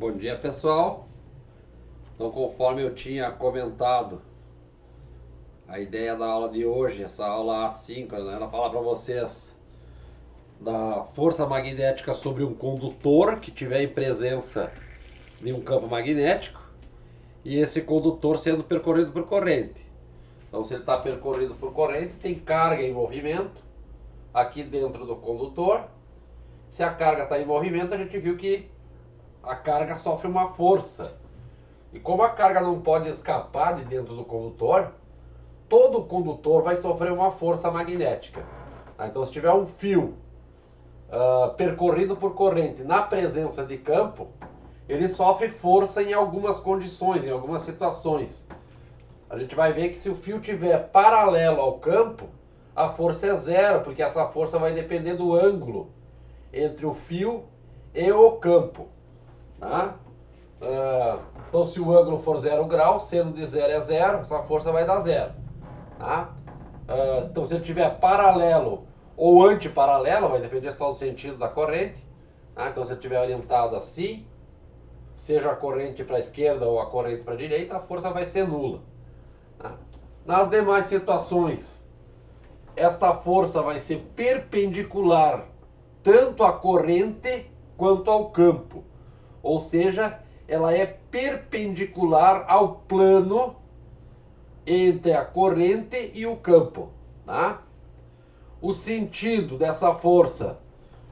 Bom dia, pessoal. Então, conforme eu tinha comentado, a ideia da aula de hoje, essa aula assíncrona, ela fala para vocês da força magnética sobre um condutor que tiver em presença de um campo magnético e esse condutor sendo percorrido por corrente. Então, se ele está percorrido por corrente, tem carga em movimento aqui dentro do condutor. Se a carga está em movimento, a gente viu que a carga sofre uma força. E como a carga não pode escapar de dentro do condutor, todo condutor vai sofrer uma força magnética. Então, se tiver um fio percorrido por corrente na presença de campo, ele sofre força em algumas condições, em algumas situações. A gente vai ver que se o fio estiver paralelo ao campo, a força é zero, porque essa força vai depender do ângulo entre o fio e o campo. Tá? Então, se o ângulo for 0 graus, sendo de 0 é 0, essa força vai dar 0. Tá? Então, se ele estiver paralelo ou antiparalelo, vai depender só do sentido da corrente. Tá? Então, se ele estiver orientado assim, seja a corrente para a esquerda ou a corrente para a direita, a força vai ser nula. Tá? Nas demais situações, esta força vai ser perpendicular tanto à corrente quanto ao campo. Ou seja, ela é perpendicular ao plano entre a corrente e o campo. Tá? O sentido dessa força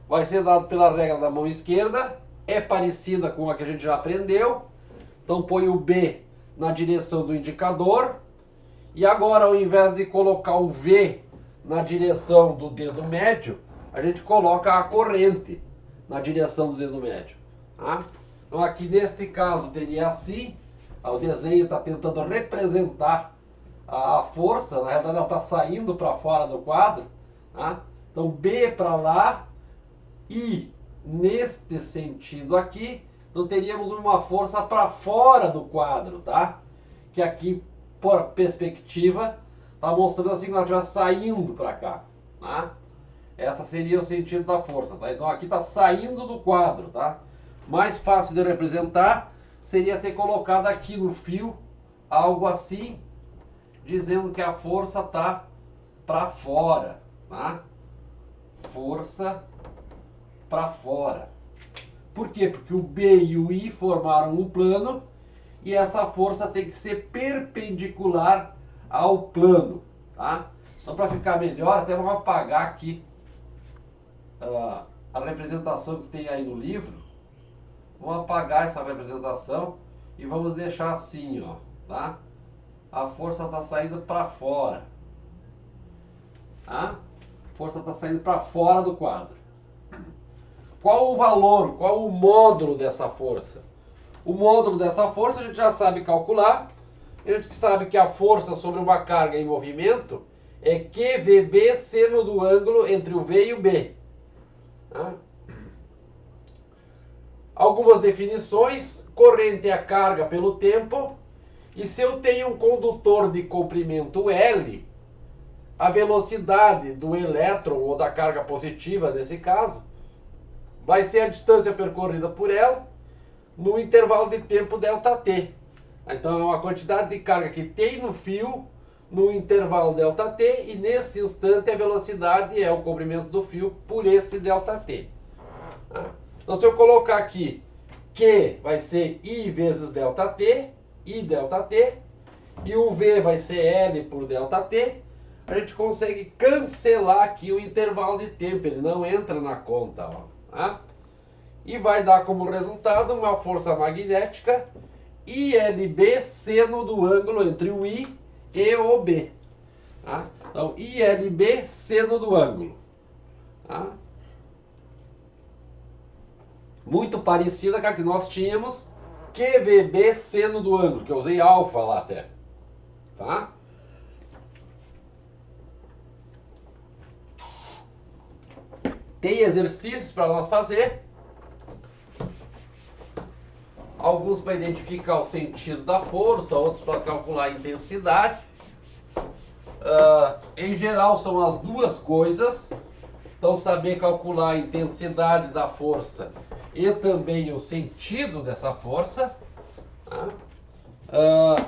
vai ser dado pela regra da mão esquerda, é parecida com a que a gente já aprendeu. Então põe o B na direção do indicador. E agora, ao invés de colocar o V na direção do dedo médio, a gente coloca a corrente na direção do dedo médio. Tá? Então aqui neste caso teria assim, o desenho está tentando representar a força, na verdade ela está saindo para fora do quadro. Tá? Então B para lá e neste sentido aqui, então teríamos uma força para fora do quadro, tá? Que aqui, por perspectiva, está mostrando assim que ela estiver saindo para cá, tá? Essa seria o sentido da força, tá? Então aqui está saindo do quadro, tá? Mais fácil de representar seria ter colocado aqui no fio algo assim, dizendo que a força está para fora, tá? Força para fora. Por quê? Porque o B e o I formaram um plano e essa força tem que ser perpendicular ao plano, tá? Então, para ficar melhor, até vamos apagar aqui a representação que tem aí no livro. Vamos apagar essa representação e vamos deixar assim, ó, tá? A força está saindo para fora, tá? A força está saindo para fora do quadro. Qual o valor, qual o módulo dessa força? O módulo dessa força a gente já sabe calcular. A gente sabe que a força sobre uma carga em movimento é QVB seno do ângulo entre o V e o B. Tá? Algumas definições: corrente é a carga pelo tempo. E se eu tenho um condutor de comprimento L, a velocidade do elétron, ou da carga positiva nesse caso, vai ser a distância percorrida por ela no intervalo de tempo ΔT. Então é uma quantidade de carga que tem no fio no intervalo ΔT e nesse instante a velocidade é o comprimento do fio por esse ΔT. Então se eu colocar aqui Q vai ser I vezes ΔT, I ΔT, e o V vai ser L por ΔT, a gente consegue cancelar aqui o intervalo de tempo, ele não entra na conta, ó, tá? E vai dar como resultado uma força magnética ILB seno do ângulo entre o I e o B. Tá? Então, ILB seno do ângulo. Tá? Muito parecida com a que nós tínhamos, QVB seno do ângulo, que eu usei alfa lá até. Tá? Tem exercícios para nós fazer. Alguns para identificar o sentido da força, outros para calcular a intensidade. Em geral são as duas coisas. Então saber calcular a intensidade da força e também o sentido dessa força. Tá?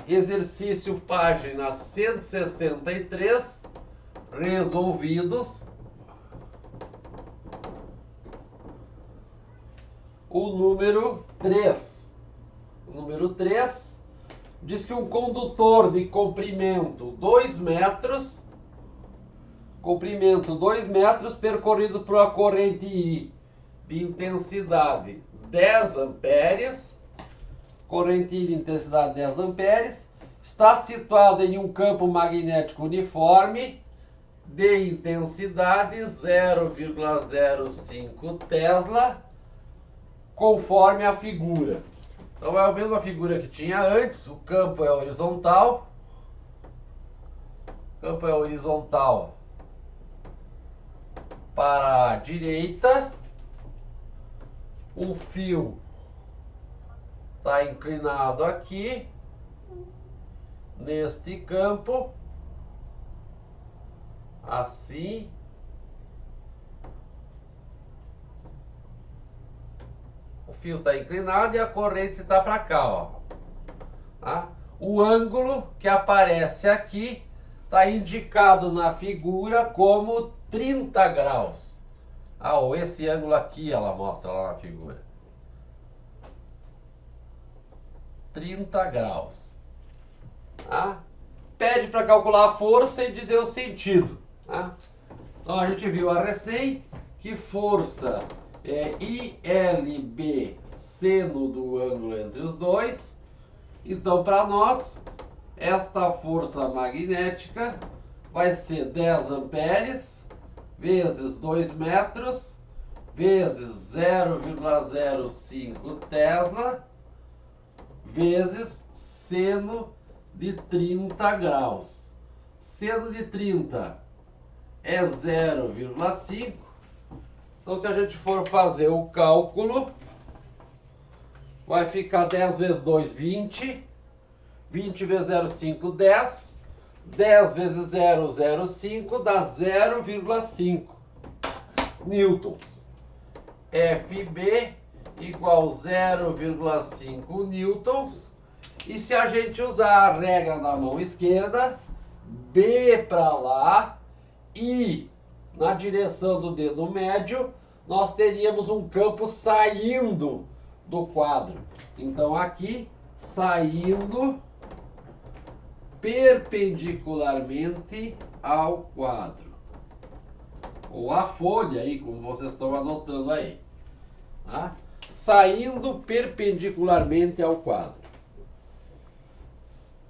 Exercício página 163, resolvidos. O número 3. O número 3 diz que um condutor de comprimento 2 metros, percorrido por uma corrente I de intensidade 10 amperes, corrente I de intensidade 10 amperes, está situado em um campo magnético uniforme de intensidade 0,05 Tesla, conforme a figura. Então é a mesma figura que tinha antes, o campo é horizontal. O campo é horizontal para a direita. O fio está inclinado aqui, neste campo, assim. O fio está inclinado e a corrente está para cá, ó. Tá? O ângulo que aparece aqui está indicado na figura como 30 graus. Ou esse ângulo aqui ela mostra lá na figura. 30 graus. Tá? Pede para calcular a força e dizer o sentido. Tá? Então a gente viu a recém que força é ILB seno do ângulo entre os dois. Então, para nós, esta força magnética vai ser 10 amperes vezes 2 metros vezes 0,05 Tesla vezes seno de 30 graus. Seno de 30 é 0,5. Então, se a gente for fazer o cálculo, vai ficar 10 vezes 2, 20. 20 vezes 0,5, 10. 10 vezes 0,05 dá 0,5 newtons. FB igual 0,5 newtons. E se a gente usar a regra na mão esquerda, B para lá e na direção do dedo médio, nós teríamos um campo saindo do quadro. Então aqui, saindo perpendicularmente ao quadro. Ou a folha aí, como vocês estão anotando aí. Tá? Saindo perpendicularmente ao quadro.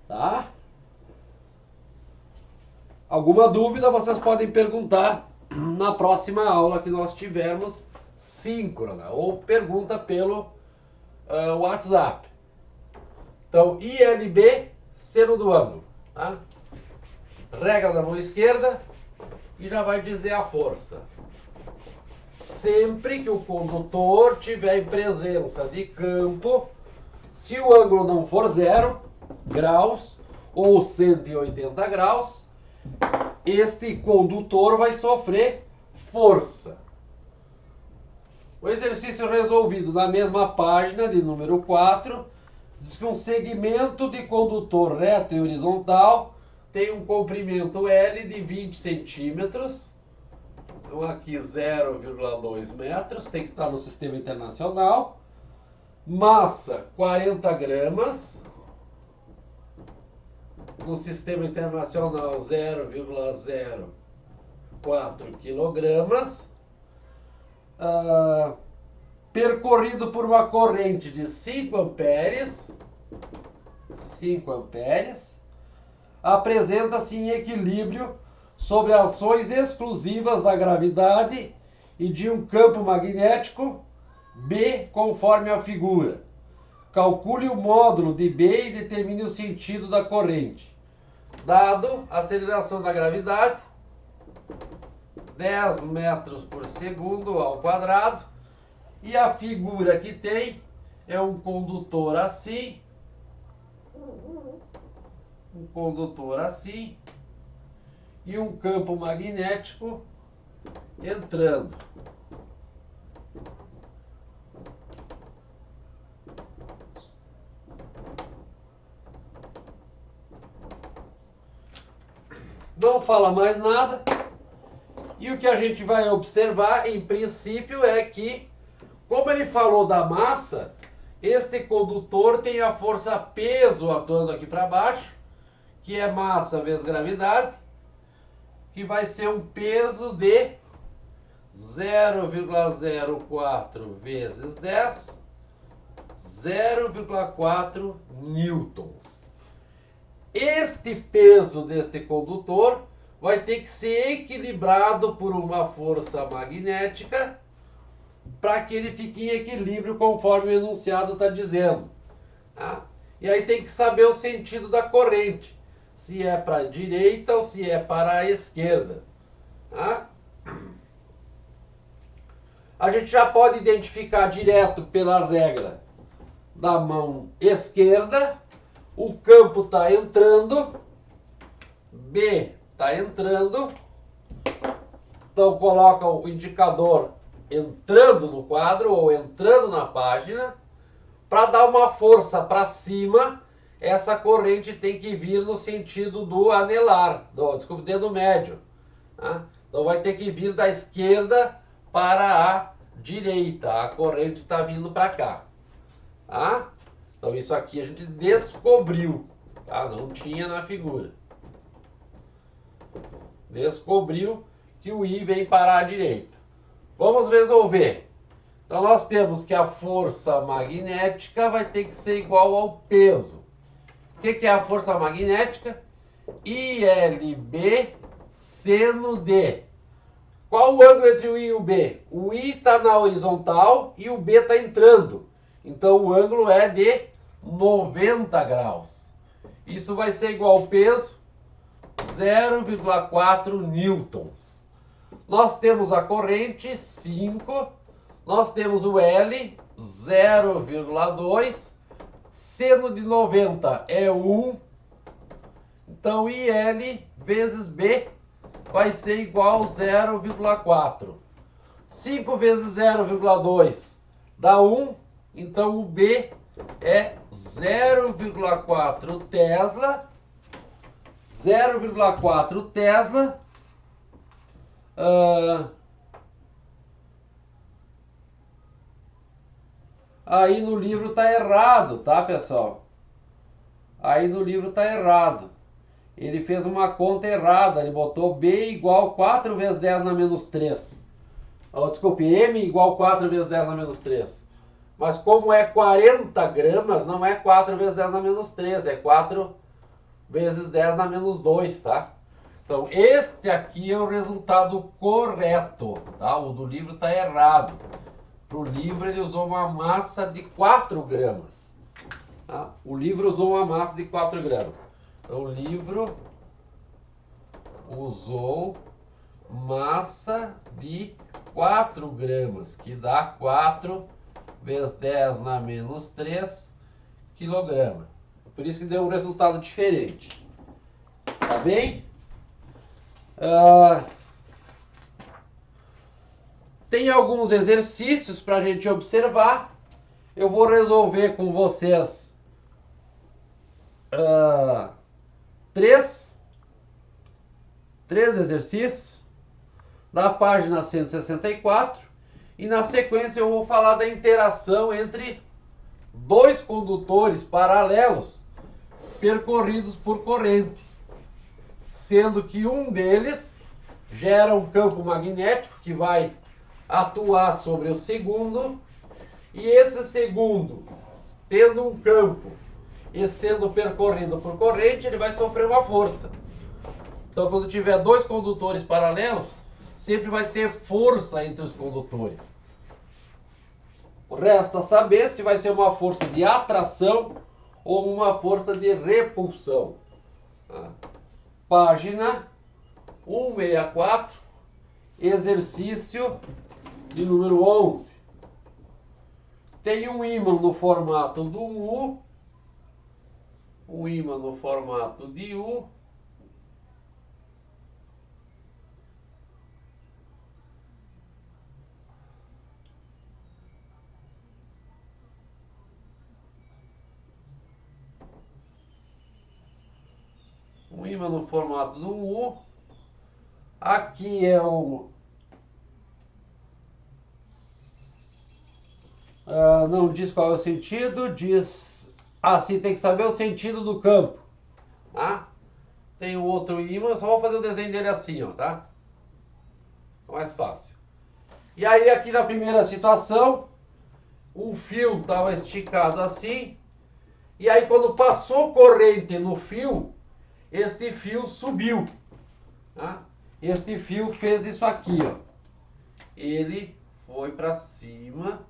Tá? Alguma dúvida vocês podem perguntar na próxima aula que nós tivermos síncrona, ou pergunta pelo WhatsApp. Então, ILB, seno do ângulo. Tá? Regra da mão esquerda e já vai dizer a força. Sempre que o condutor tiver em presença de campo, se o ângulo não for 0 graus ou 180 graus, este condutor vai sofrer força. O exercício resolvido na mesma página de número 4 diz que um segmento de condutor reto e horizontal tem um comprimento L de 20 centímetros. Então aqui 0,2 metros, tem que estar no sistema internacional. Massa 40 gramas. No sistema internacional 0,04 quilogramas. Percorrido por uma corrente de 5 amperes. 5 amperes. Apresenta-se em equilíbrio sobre ações exclusivas da gravidade e de um campo magnético B, conforme a figura. Calcule o módulo de B e determine o sentido da corrente. Dado a aceleração da gravidade, 10 metros por segundo ao quadrado, e a figura que tem é um condutor assim, e um campo magnético entrando. Não fala mais nada. E o que a gente vai observar, em princípio, é que, como ele falou da massa, este condutor tem a força peso atuando aqui para baixo, que é massa vezes gravidade, que vai ser um peso de 0,04 vezes 10, 0,4 newtons. Este peso deste condutor vai ter que ser equilibrado por uma força magnética para que ele fique em equilíbrio conforme o enunciado está dizendo. Tá? E aí tem que saber o sentido da corrente, se é para a direita ou se é para a esquerda. Tá? A gente já pode identificar direto pela regra da mão esquerda. O campo está entrando, B está entrando, então coloca o indicador entrando no quadro ou entrando na página. Para dar uma força para cima, essa corrente tem que vir no sentido do anelar, desculpa, dedo médio. Tá? Então vai ter que vir da esquerda para a direita, a corrente está vindo para cá. Tá? Então isso aqui a gente descobriu, tá? Não tinha na figura. Descobriu que o I vem para a direita. Vamos resolver. Então nós temos que a força magnética vai ter que ser igual ao peso. O que é a força magnética? ILB seno D. Qual o ângulo entre o I e o B? O I está na horizontal e o B está entrando. Então o ângulo é de 90 graus. Isso vai ser igual ao peso, 0,4 newtons. Nós temos a corrente, 5. Nós temos o L, 0,2. Seno de 90 é 1. Então IL vezes B vai ser igual a 0,4. 5 vezes 0,2 dá 1. Então o B é 0,4 Tesla. 0,4 Tesla. Aí no livro tá errado, tá, pessoal? Aí no livro tá errado. Ele fez uma conta errada. Ele botou B igual 4 vezes 10 na menos 3. Oh, desculpe, M igual 4 vezes 10 na menos 3. Mas como é 40 gramas, não é 4 vezes 10 na menos 3. É 4 vezes 10 na menos 2, tá? Então, este aqui é o resultado correto, tá? O do livro tá errado. Para o livro ele usou uma massa de 4 gramas. Tá? O livro usou uma massa de 4 gramas. Então o livro usou massa de 4 gramas, que dá 4 vezes 10 na menos 3 quilograma. Por isso que deu um resultado diferente. Tá bem? Tem alguns exercícios para a gente observar. Eu vou resolver com vocês três exercícios da página 164 e na sequência eu vou falar da interação entre dois condutores paralelos percorridos por corrente, sendo que um deles gera um campo magnético que vai atuar sobre o segundo, e esse segundo, tendo um campo e sendo percorrido por corrente, ele vai sofrer uma força. Então, quando tiver dois condutores paralelos, sempre vai ter força entre os condutores. Resta saber se vai ser uma força de atração ou uma força de repulsão. Página 164, exercício de número 11. Tem um ímã no formato do U, um ímã no formato de U, um ímã no formato do U, Aqui é o... não diz qual é o sentido, diz... Assim, tem que saber o sentido do campo. Tá? Tem o outro ímã, só vou fazer o desenho dele assim, ó, tá? Mais fácil. E aí aqui na primeira situação, o fio estava esticado assim, e aí quando passou corrente no fio, este fio subiu. Tá? Este fio fez isso aqui, ó. Ele foi para cima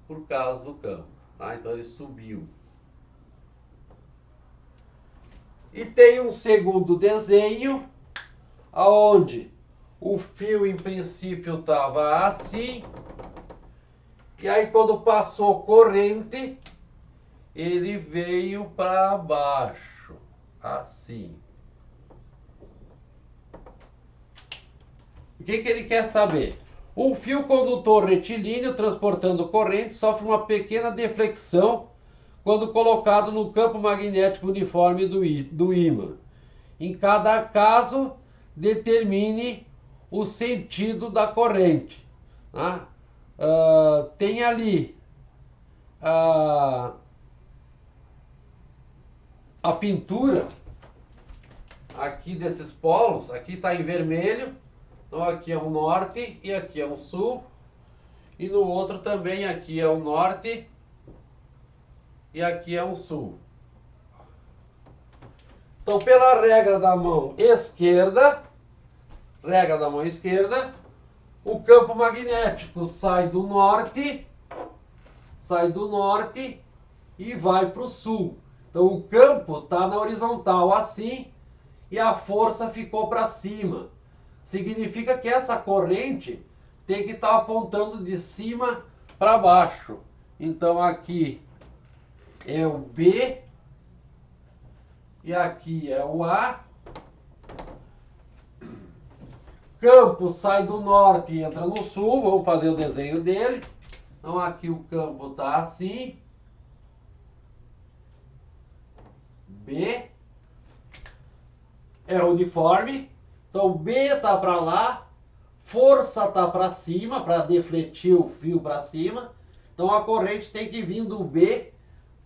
por causa do campo. Tá? Então ele subiu. E tem um segundo desenho, aonde o fio em princípio estava assim, e aí quando passou corrente, ele veio para baixo, assim. O que ele quer saber? Um fio condutor retilíneo transportando corrente sofre uma pequena deflexão quando colocado no campo magnético uniforme do ímã. Em cada caso, determine o sentido da corrente. Tá? Tem ali a pintura aqui desses polos. Aqui está em vermelho, então aqui é o norte e aqui é o sul, e no outro também aqui é o norte e aqui é o sul. Então, pela regra da mão esquerda, o campo magnético sai do norte e vai para o sul. Então o campo está na horizontal assim e a força ficou para cima. Significa que essa corrente tem que estar apontando de cima para baixo. Então aqui é o B e aqui é o A. Campo sai do norte e entra no sul. Vamos fazer o desenho dele. Então aqui o campo está assim. B é uniforme. Então B está para lá. Força está para cima, para defletir o fio para cima. Então a corrente tem que vir do B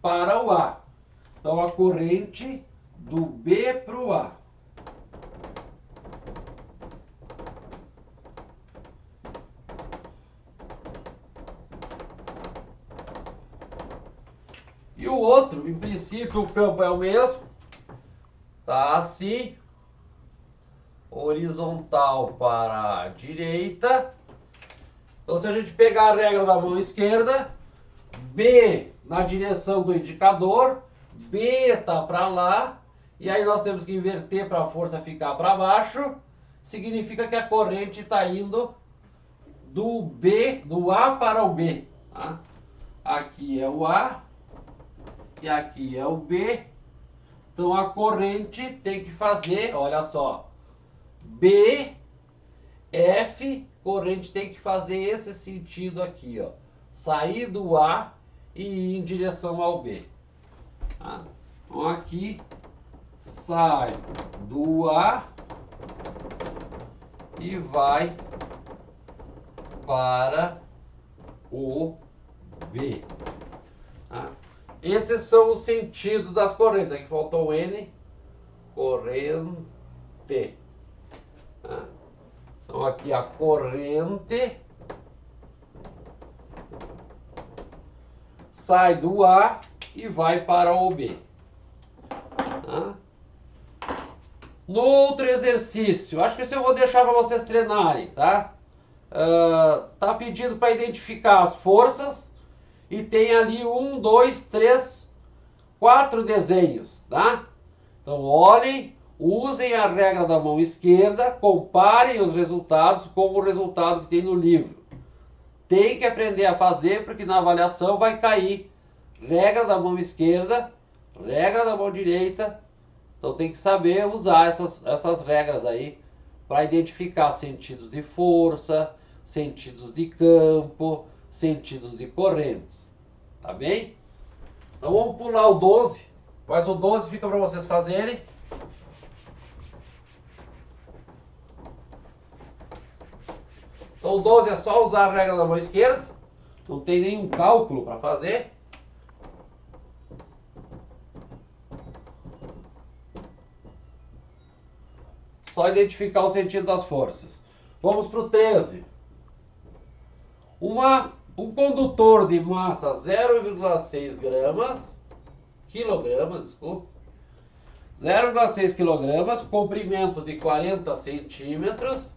para o A. Então a corrente do B para o A. E o outro, em princípio o campo é o mesmo. Tá assim. Horizontal para a direita. Então se a gente pegar a regra da mão esquerda, B na direção do indicador, B está para lá, e aí nós temos que inverter para a força ficar para baixo. Significa que a corrente está indo do B, do A para o B. Tá? Aqui é o A e aqui é o B. Então a corrente tem que fazer, olha só, B, F, corrente tem que fazer esse sentido aqui, ó. Sair do A e ir em direção ao B. Tá? Então aqui sai do A e vai para o B. Tá? Esses são os sentidos das correntes. Aqui faltou o N. Corrente. Tá? Então aqui a corrente sai do A e vai para o B. Tá? No outro exercício, acho que esse eu vou deixar para vocês treinarem, tá? Tá pedindo para identificar as forças e tem ali 1, 2, 3, 4 desenhos, tá? Então olhem, usem a regra da mão esquerda, comparem os resultados com o resultado que tem no livro. Tem que aprender a fazer, porque na avaliação vai cair regra da mão esquerda, regra da mão direita. Então tem que saber usar essas regras aí para identificar sentidos de força, sentidos de campo, sentidos de correntes. Tá bem? Então vamos pular o 12, mas o 12 fica para vocês fazerem. Então o 12 é só usar a regra da mão esquerda, não tem nenhum cálculo para fazer. Só identificar o sentido das forças. Vamos para o 13. Um condutor de massa 0,6 quilogramas, desculpa, 0,6 quilogramas, comprimento de 40 centímetros,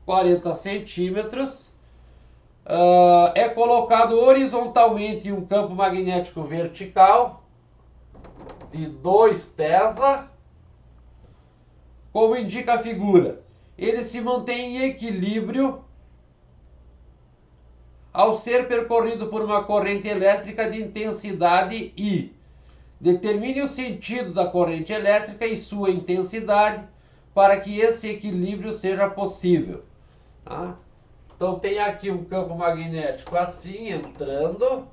40 centímetros, é colocado horizontalmente em um campo magnético vertical de 2 Tesla, como indica a figura. Ele se mantém em equilíbrio ao ser percorrido por uma corrente elétrica de intensidade I. Determine o sentido da corrente elétrica e sua intensidade para que esse equilíbrio seja possível. Tá? Então tem aqui um campo magnético assim, entrando.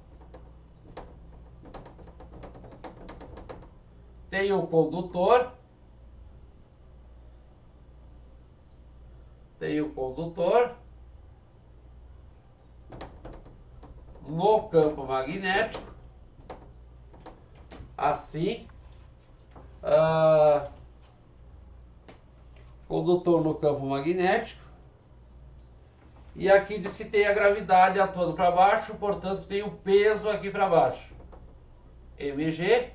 Tem o condutor. Tem o condutor no campo magnético, assim, condutor no campo magnético, e aqui diz que tem a gravidade atuando para baixo, portanto tem o peso aqui para baixo, mg,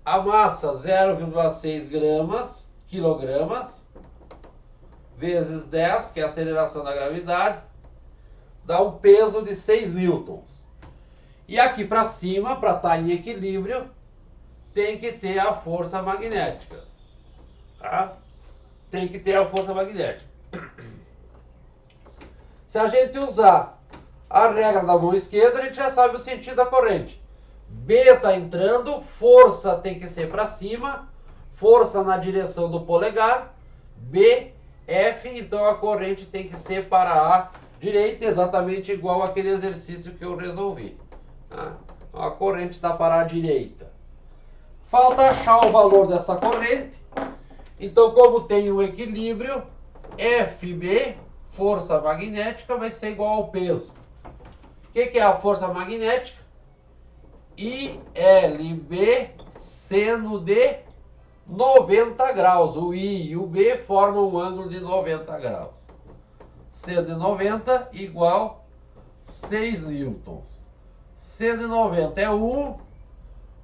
a massa 0,6 quilogramas, vezes 10, que é a aceleração da gravidade, dá um peso de 6 newtons. E aqui para cima, para estar em equilíbrio, tem que ter a força magnética. Tá? Tem que ter a força magnética. Se a gente usar a regra da mão esquerda, a gente já sabe o sentido da corrente. B está entrando, força tem que ser para cima, força na direção do polegar, B, F, então a corrente tem que ser para a direita, exatamente igual aquele exercício que eu resolvi. Tá? A corrente está para a direita. Falta achar o valor dessa corrente. Então, como tem um equilíbrio, FB, força magnética, vai ser igual ao peso. O que é a força magnética? ILB seno de 90 graus. O I e o B formam um ângulo de 90 graus. Seno de 90 igual 6 newtons. Seno de 90 é 1.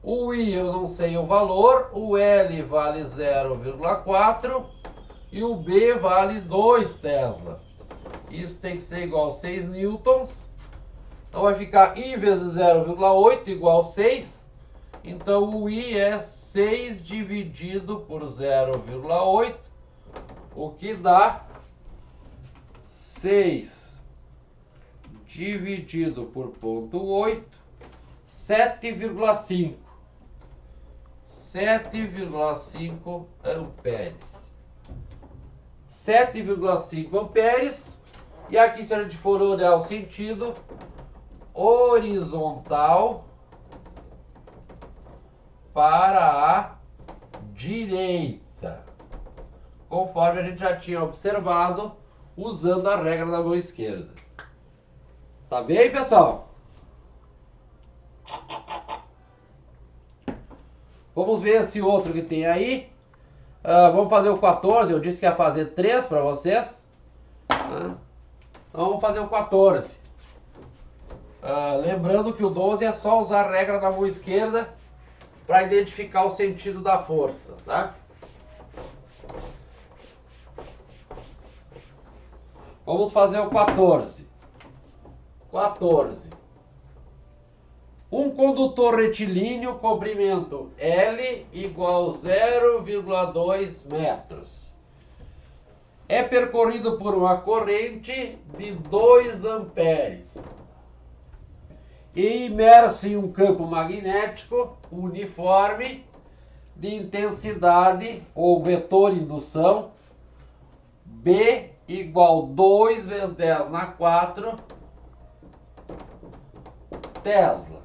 O I eu não sei o valor. O L vale 0,4. E o B vale 2 Tesla. Isso tem que ser igual a 6 newtons. Então vai ficar I vezes 0,8 igual a 6. Então o I é 6 dividido por 0,8, o que dá 6 dividido por 0,8, 7,5. 7,5 amperes. 7,5 amperes. E aqui, se a gente for olhar o sentido, horizontal para a direita, conforme a gente já tinha observado usando a regra da mão esquerda. Tá bem, pessoal? Vamos ver esse outro que tem aí. Vamos fazer o 14. Eu disse que ia fazer 3 para vocês. Então vamos fazer o 14. Lembrando que o 12 é só usar a regra da mão esquerda para identificar o sentido da força, tá? Vamos fazer o 14. 14. Um condutor retilíneo, comprimento L igual 0,2 metros. É percorrido por uma corrente de 2 amperes. E imerso em um campo magnético uniforme de intensidade ou vetor indução B igual 2 vezes 10 na 4 Tesla.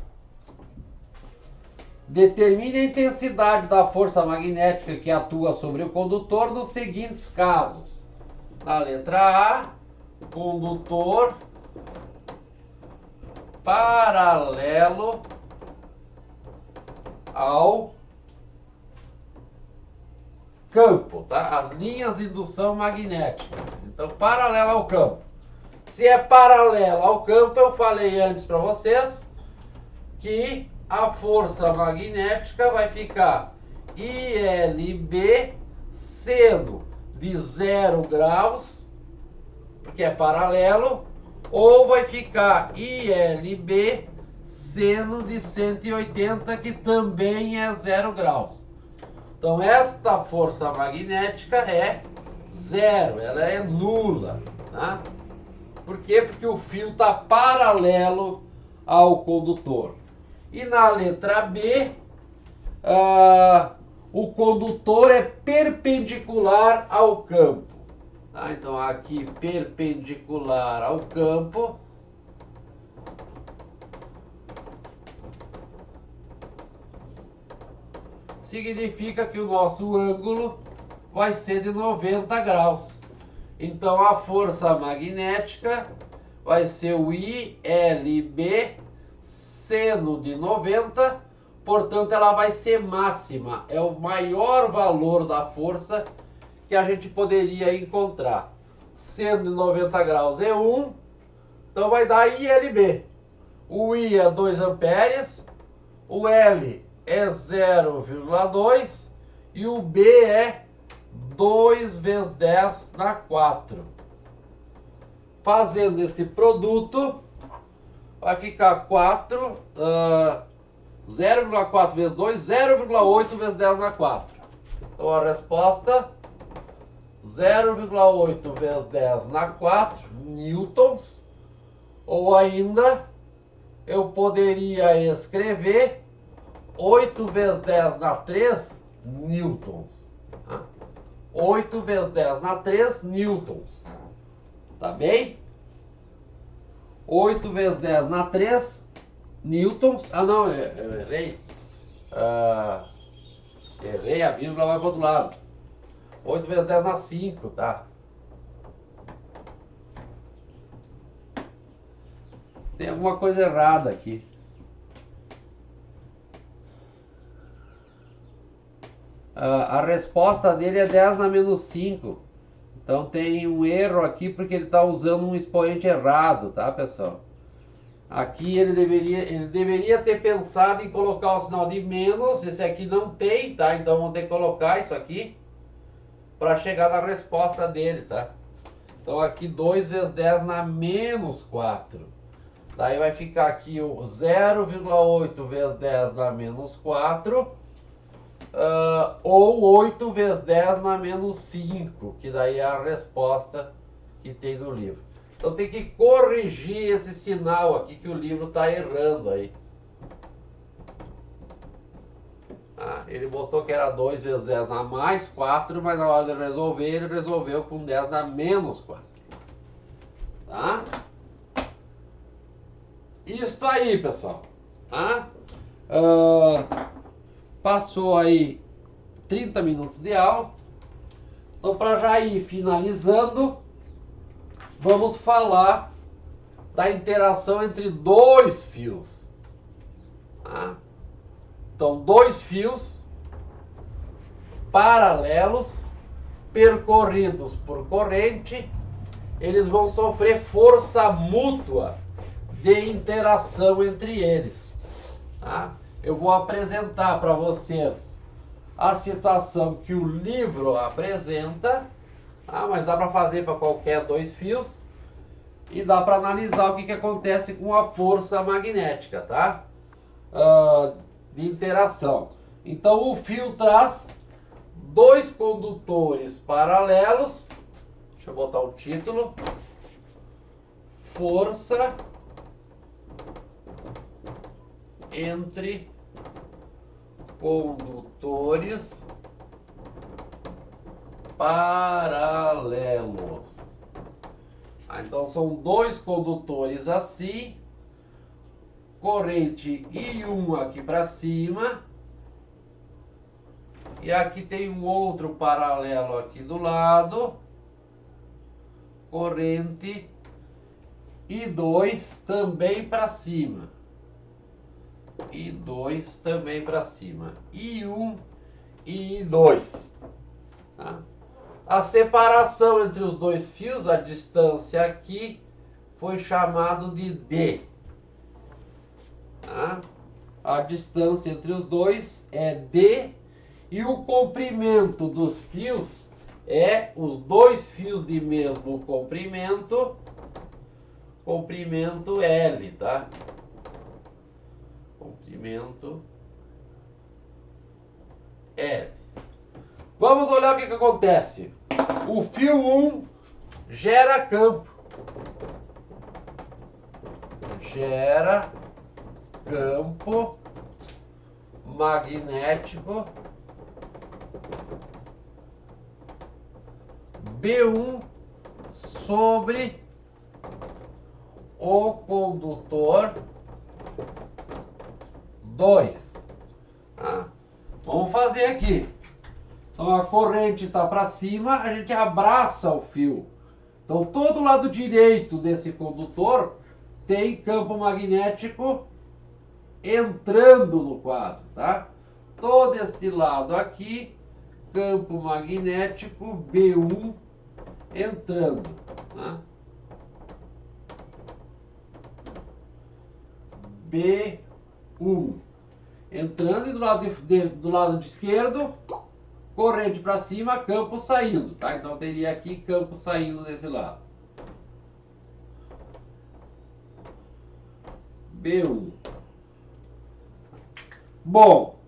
Determine a intensidade da força magnética que atua sobre o condutor nos seguintes casos. Na letra A, condutor paralelo ao campo, tá? As linhas de indução magnética. Então, paralelo ao campo. Se é paralelo ao campo, eu falei antes para vocês que a força magnética vai ficar ILB seno de 0 graus, porque é paralelo, ou vai ficar ILB seno de 180, que também é 0 graus. Então esta força magnética é zero, ela é nula, tá? Por quê? Porque o fio está paralelo ao condutor. E na letra B, o condutor é perpendicular ao campo. Tá? Então aqui perpendicular ao campo. Significa que o nosso ângulo vai ser de 90 graus. Então a força magnética vai ser o ILB seno de 90, portanto ela vai ser máxima, é o maior valor da força que a gente poderia encontrar. Seno de 90 graus é 1, então vai dar ILB. O I é 2 amperes, o L é 0,2 e o B é 2 vezes 10 na 4. Fazendo esse produto, vai ficar 0,4 vezes 2, 0,8 vezes 10 na 4. Então a resposta, 0,8 vezes 10 na 4 newtons, ou ainda eu poderia escrever 8 vezes 10 na 3 newtons. 8 vezes 10 na 3 newtons. Tá bem? 8 vezes 10 na 3 newtons. Ah, não, eu errei. Errei, a vírgula vai para o outro lado. 8 vezes 10 na 5, tá? Tem alguma coisa errada aqui. A resposta dele é 10 na menos 5. Então tem um erro aqui porque ele está usando um expoente errado, tá, pessoal? Aqui ele deveria ter pensado em colocar o sinal de menos. Esse aqui não tem, tá? Então vamos ter que colocar isso aqui para chegar na resposta dele, tá? Então aqui 2 vezes 10 na menos 4. Daí vai ficar aqui o 0,8 vezes 10 na menos 4. Ou 8 vezes 10 na menos 5, que daí é a resposta que tem no livro. Então tem que corrigir esse sinal aqui que o livro está errando aí. Ele botou que era 2 vezes 10 na mais 4, mas na hora de resolver, ele resolveu com 10 na menos 4. Tá? Isso aí, pessoal. Tá? Passou aí 30 minutos de aula. Então, para já ir finalizando, vamos falar da interação entre dois fios. Tá? Então, dois fios paralelos, percorridos por corrente, eles vão sofrer força mútua de interação entre eles. Tá? Eu vou apresentar para vocês a situação que o livro apresenta, tá? Mas dá para fazer para qualquer dois fios e dá para analisar o que acontece com a força magnética, tá? De interação. Então o fio traz dois condutores paralelos. Deixa eu botar o título. Força entre condutores paralelos. Então são dois condutores assim, corrente I1 aqui para cima E aqui tem um outro paralelo aqui do lado. Corrente I2 também para cima. I2 também para cima. I1 e I2. Tá? A separação entre os dois fios, a distância aqui, foi chamado de D. Tá? A distância entre os dois é D e o comprimento dos fios é os dois fios de mesmo comprimento L, tá? Comprimento L. Vamos olhar o que acontece. O fio 1 gera campo. Gera campo magnético B1 sobre o condutor 2. Tá? Vamos fazer aqui. Então a corrente está para cima, a gente abraça o fio. Então todo o lado direito desse condutor tem campo magnético entrando no quadro, tá? Todo este lado aqui, campo magnético B1 entrando, tá? B1 entrando, e do lado de esquerdo, corrente para cima, campo saindo, tá? Então teria aqui campo saindo desse lado. B1. Bom,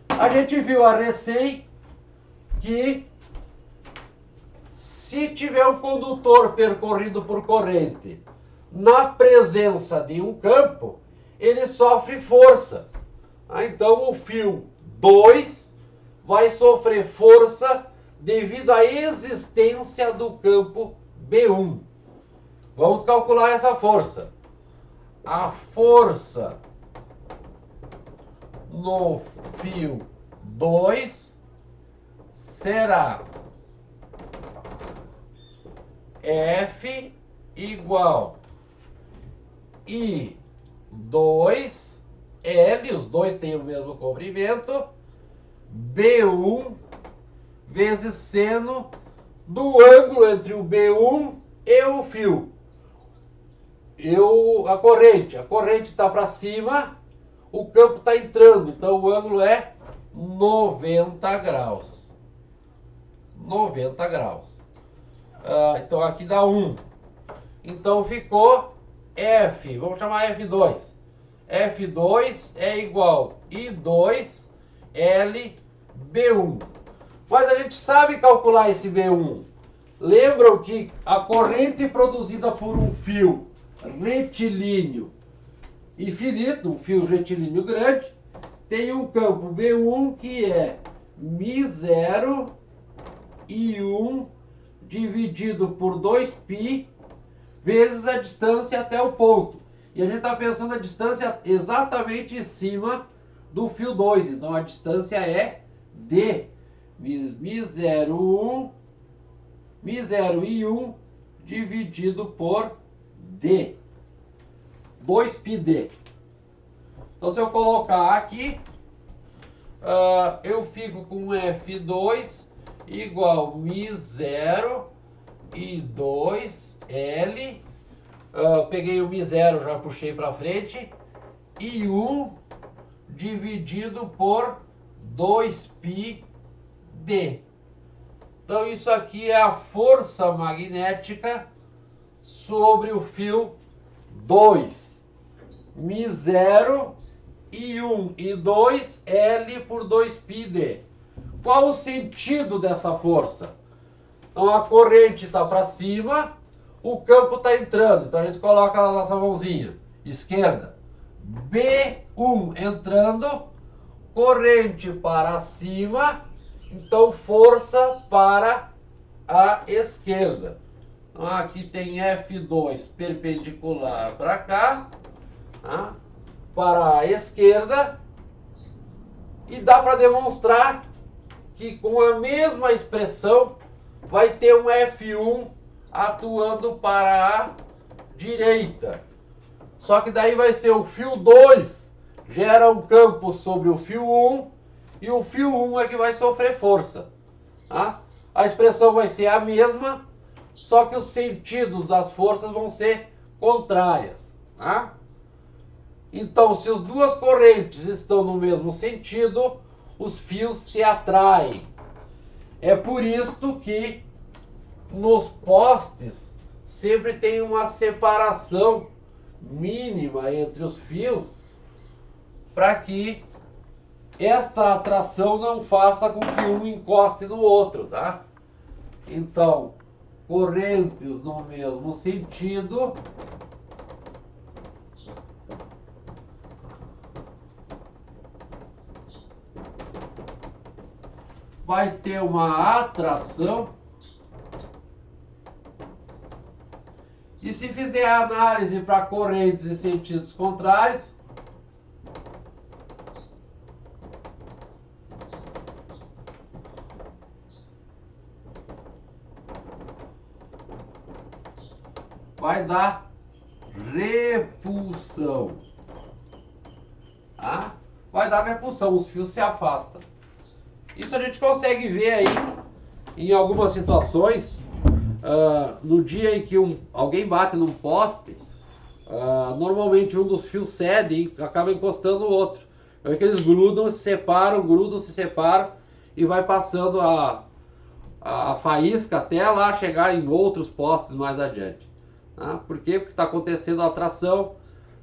a gente viu a recém que se tiver um condutor percorrido por corrente na presença de um campo, ele sofre força. Então o fio 2 vai sofrer força devido à existência do campo B1. Vamos calcular essa força. A força no fio 2 será F igual I2 L, os dois têm o mesmo comprimento, B1 vezes seno do ângulo entre o B1 e o fio. A corrente está para cima, o campo está entrando, então o ângulo é 90 graus. 90 graus. Então aqui dá 1. Então ficou F, vamos chamar F2. F2 é igual I2 L B1. Mas a gente sabe calcular esse B1. Lembram que a corrente produzida por um fio retilíneo infinito, um fio retilíneo grande, tem um campo B1 que é μ0 I1 dividido por 2π vezes a distância até o ponto. E a gente está pensando a distância exatamente em cima do fio 2. Então a distância é D. μ0 I1 dividido por D. 2πd. Então se eu colocar aqui, eu fico com F2 igual μ0 I2L. Peguei o μ0, já puxei para frente. I1 dividido por 2πd. Então isso aqui é a força magnética sobre o fio 2. μ0 I1 e 2 L por 2πd. Qual o sentido dessa força? Então a corrente está para cima, o campo está entrando. Então a gente coloca na nossa mãozinha esquerda. B1 entrando, corrente para cima, então força para a esquerda. Então aqui tem F2 perpendicular para cá, tá? Para a esquerda, e dá para demonstrar que com a mesma expressão vai ter um F1 atuando para a direita. Só que daí vai ser o fio 2 gera um campo sobre o fio 1 e o fio 1 é que vai sofrer força. Tá? A expressão vai ser a mesma, só que os sentidos das forças vão ser contrárias. Tá? Então, se as duas correntes estão no mesmo sentido, os fios se atraem. É por isso que nos postes sempre tem uma separação mínima entre os fios para que esta atração não faça com que um encoste no outro, tá? Então, correntes no mesmo sentido vai ter uma atração. E se fizer a análise para correntes e sentidos contrários, vai dar repulsão. Tá? Vai dar repulsão, os fios se afastam. Isso a gente consegue ver aí em algumas situações. No dia em que alguém bate num poste, normalmente um dos fios cede e acaba encostando no outro. É que eles grudam, se separam e vai passando a faísca até lá chegar em outros postes mais adiante. Tá? Por quê? Porque está acontecendo a atração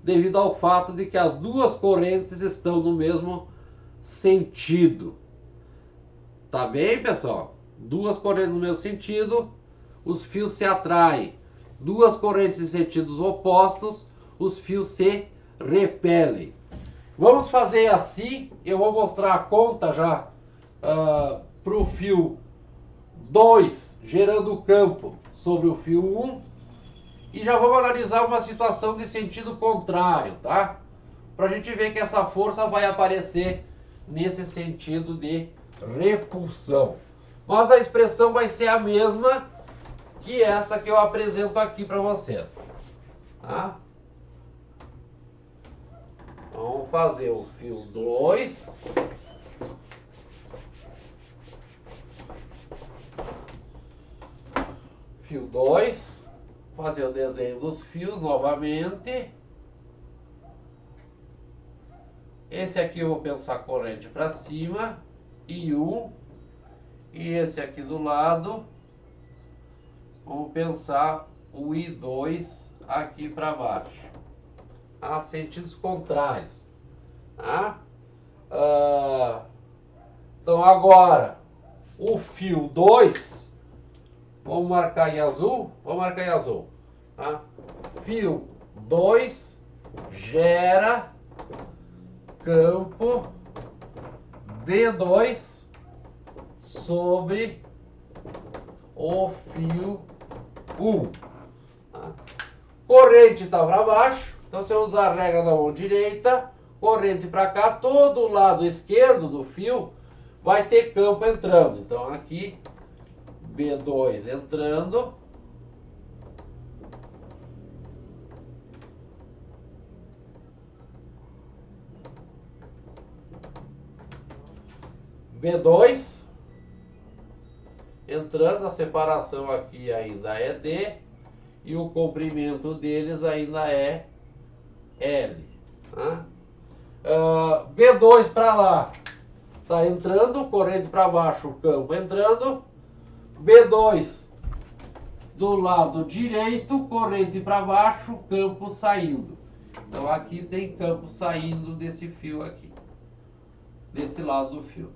devido ao fato de que as duas correntes estão no mesmo sentido. Tá bem, pessoal? Duas correntes no mesmo sentido, os fios se atraem. Duas correntes em sentidos opostos, os fios se repelem. Vamos fazer assim, eu vou mostrar a conta já para o fio 2, gerando o campo sobre o fio 1. E já vamos analisar uma situação de sentido contrário, tá? Para a gente ver que essa força vai aparecer nesse sentido de repulsão. Mas a expressão vai ser a mesma que essa que eu apresento aqui para vocês. Tá? Vamos fazer o fio 2. Fio 2. Fazer o desenho dos fios novamente. Esse aqui eu vou pensar corrente para cima. I1. E esse aqui do lado, vamos pensar o I2 aqui para baixo. Sentidos contrários. Tá? Então agora, o fio 2, vamos marcar em azul? Vamos marcar em azul. Tá? Fio 2 gera campo B2 sobre o fio 1. Tá? Corrente está para baixo, então se eu usar a regra da mão direita, corrente para cá, todo o lado esquerdo do fio vai ter campo entrando. Então aqui, B2 entrando. B2 entrando, a separação aqui ainda é D e o comprimento deles ainda é L. Tá? B2 para lá está entrando, corrente para baixo, o campo entrando. B2 do lado direito, corrente para baixo, campo saindo. Então aqui tem campo saindo desse fio aqui, desse lado do fio.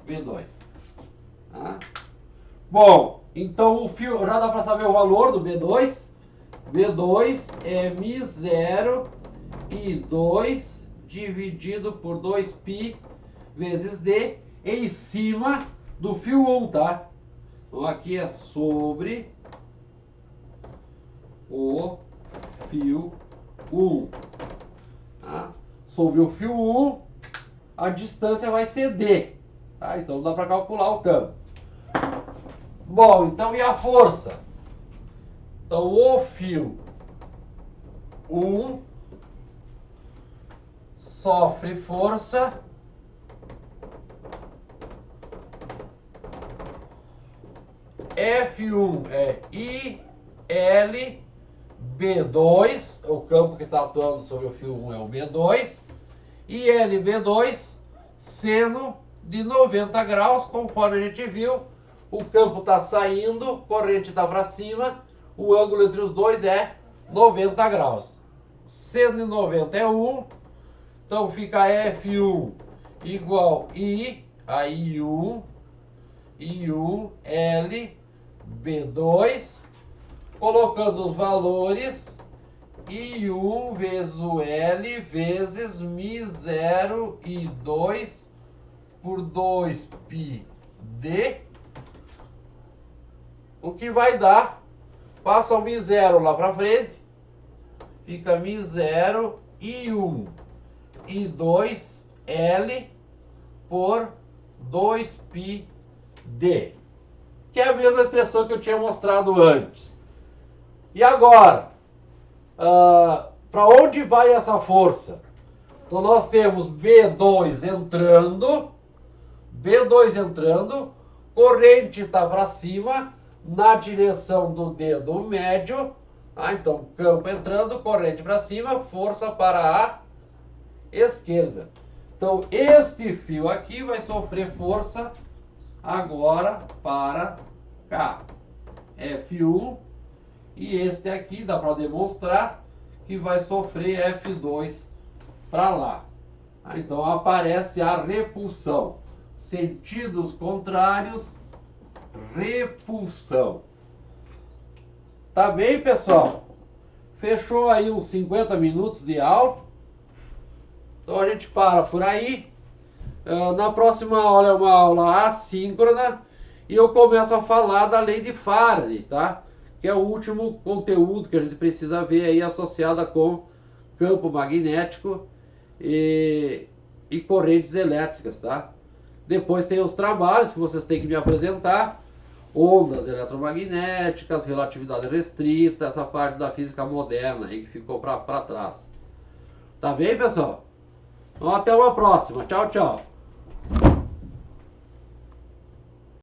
B2. Tá? Bom, então o fio, já dá para saber o valor do B2. B2 é μ0 I2 dividido por 2π vezes D em cima do fio 1, tá? Então aqui é sobre o fio 1. Tá? Sobre o fio 1, a distância vai ser D. Tá? Então dá para calcular o campo. Bom, então e a força? Então o fio 1 sofre força F1 é ILB2, o campo que está atuando sobre o fio 1 é o B2, e LB2 seno de 90 graus, conforme a gente viu, o campo está saindo, corrente está para cima, o ângulo entre os dois é 90 graus. Seno de 90 é 1, então fica F1 igual I, a I1, L, B2, colocando os valores, I1 vezes o L vezes Mi0 e 2 por 2πd, o que vai dar, passa o Mi0 lá para frente, fica Mi0 I1 e 2 L por 2πd, que é a mesma expressão que eu tinha mostrado antes. E agora, para onde vai essa força? Então nós temos B2 entrando, corrente está para cima, na direção do dedo médio, tá? Então campo entrando, corrente para cima, força para a esquerda. Então este fio aqui vai sofrer força agora para cá, F1, e este aqui dá para demonstrar que vai sofrer F2 para lá. Então aparece a repulsão, sentidos contrários, repulsão. Tá bem, pessoal? Fechou aí uns 50 minutos de aula. Então a gente para por aí. Na próxima aula é uma aula assíncrona e eu começo a falar da lei de Faraday, tá? Que é o último conteúdo que a gente precisa ver aí associada com campo magnético e correntes elétricas, tá? Depois tem os trabalhos que vocês têm que me apresentar, ondas eletromagnéticas, relatividade restrita, essa parte da física moderna aí que ficou para trás. Tá bem, pessoal? Então até uma próxima. Tchau, tchau.